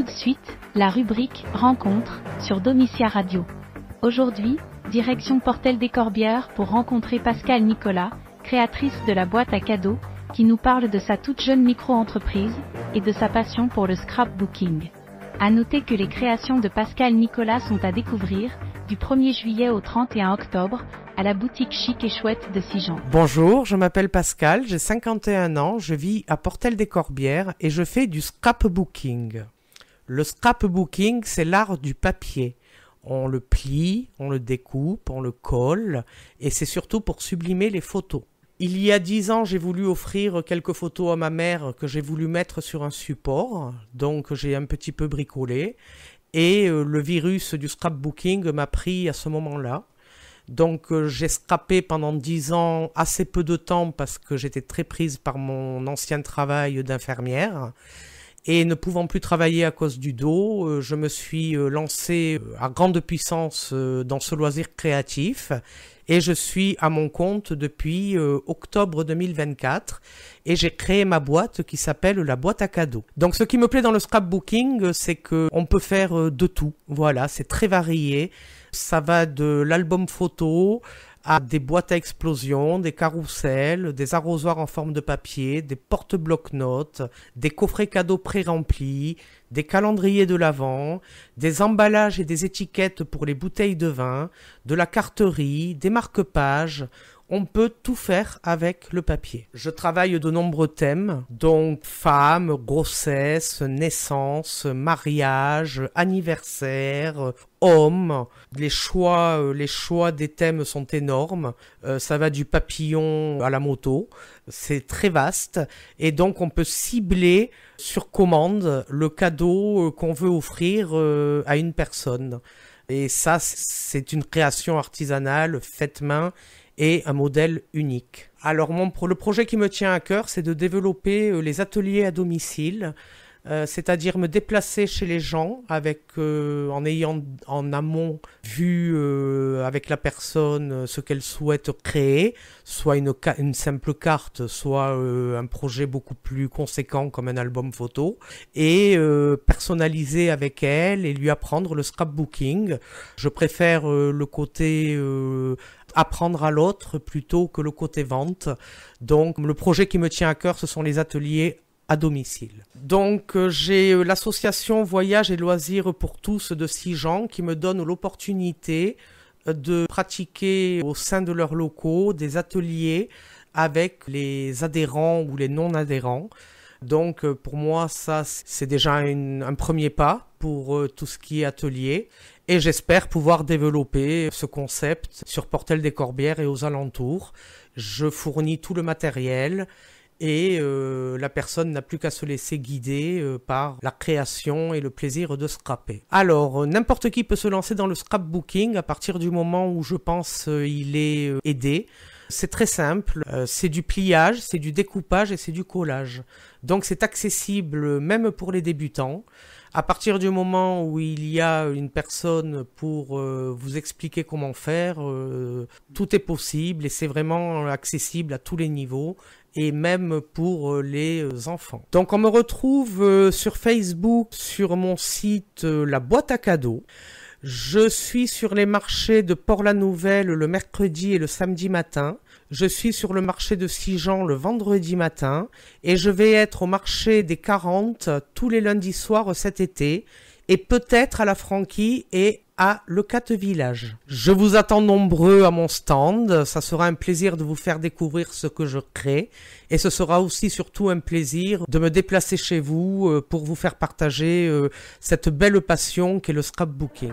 Tout de suite, la rubrique Rencontre sur Domitia Radio. Aujourd'hui, direction Portel des Corbières pour rencontrer Pascale Nicolas, créatrice de la boîte à cadeaux, qui nous parle de sa toute jeune micro-entreprise et de sa passion pour le scrapbooking. À noter que les créations de Pascale Nicolas sont à découvrir du 1er juillet au 31 octobre à la boutique chic et chouette de Sijan. Bonjour, je m'appelle Pascale, j'ai 51 ans, je vis à Portel des Corbières et je fais du scrapbooking. Le scrapbooking, c'est l'art du papier. On le plie, on le découpe, on le colle et c'est surtout pour sublimer les photos. Il y a 10 ans, j'ai voulu offrir quelques photos à ma mère que j'ai voulu mettre sur un support, donc j'ai un petit peu bricolé et le virus du scrapbooking m'a pris à ce moment-là. Donc j'ai scrappé pendant 10 ans assez peu de temps parce que j'étais très prise par mon ancien travail d'infirmière. Et ne pouvant plus travailler à cause du dos, je me suis lancé à grande puissance dans ce loisir créatif et je suis à mon compte depuis octobre 2024 et j'ai créé ma boîte qui s'appelle la boîte à cadeaux. Donc ce qui me plaît dans le scrapbooking, c'est qu'on peut faire de tout. Voilà, c'est très varié. Ça va de l'album photo à des boîtes à explosion, des carousels, des arrosoirs en forme de papier, des porte-blocs-notes, des coffrets cadeaux pré-remplis, des calendriers de l'Avent, des emballages et des étiquettes pour les bouteilles de vin, de la carterie, des marque-pages. On peut tout faire avec le papier. Je travaille de nombreux thèmes, donc femmes, grossesse, naissance, mariage, anniversaire, hommes. Les choix des thèmes sont énormes. Ça va du papillon à la moto. C'est très vaste. Et donc on peut cibler sur commande le cadeau qu'on veut offrir à une personne. Et ça, c'est une création artisanale, faite main, et un modèle unique. Alors le projet qui me tient à cœur, c'est de développer les ateliers à domicile, c'est-à-dire me déplacer chez les gens en ayant en amont vu avec la personne ce qu'elle souhaite créer, soit une simple carte, soit un projet beaucoup plus conséquent comme un album photo, et personnaliser avec elle et lui apprendre le scrapbooking. Je préfère le côté apprendre à l'autre plutôt que le côté vente. Donc le projet qui me tient à cœur, ce sont les ateliers à domicile. Donc j'ai l'association Voyage et Loisirs pour tous de Sijan qui me donne l'opportunité de pratiquer au sein de leurs locaux des ateliers avec les adhérents ou les non-adhérents. Donc pour moi ça c'est déjà un premier pas pour tout ce qui est atelier et j'espère pouvoir développer ce concept sur Portel des Corbières et aux alentours. Je fournis tout le matériel et la personne n'a plus qu'à se laisser guider par la création et le plaisir de scraper. Alors n'importe qui peut se lancer dans le scrapbooking à partir du moment où je pense il est aidé. C'est très simple, c'est du pliage, c'est du découpage et c'est du collage. Donc c'est accessible même pour les débutants. À partir du moment où il y a une personne pour vous expliquer comment faire, tout est possible et c'est vraiment accessible à tous les niveaux et même pour les enfants. Donc on me retrouve sur Facebook, sur mon site La Boîte à Cadeaux. Je suis sur les marchés de Port-la-Nouvelle le mercredi et le samedi matin. Je suis sur le marché de Sijan le vendredi matin. Et je vais être au marché des 40 tous les lundis soirs cet été. Et peut-être à la Franquie et à Le Quatre Village. Je vous attends nombreux à mon stand. Ça sera un plaisir de vous faire découvrir ce que je crée. Et ce sera aussi surtout un plaisir de me déplacer chez vous pour vous faire partager cette belle passion qu'est le scrapbooking.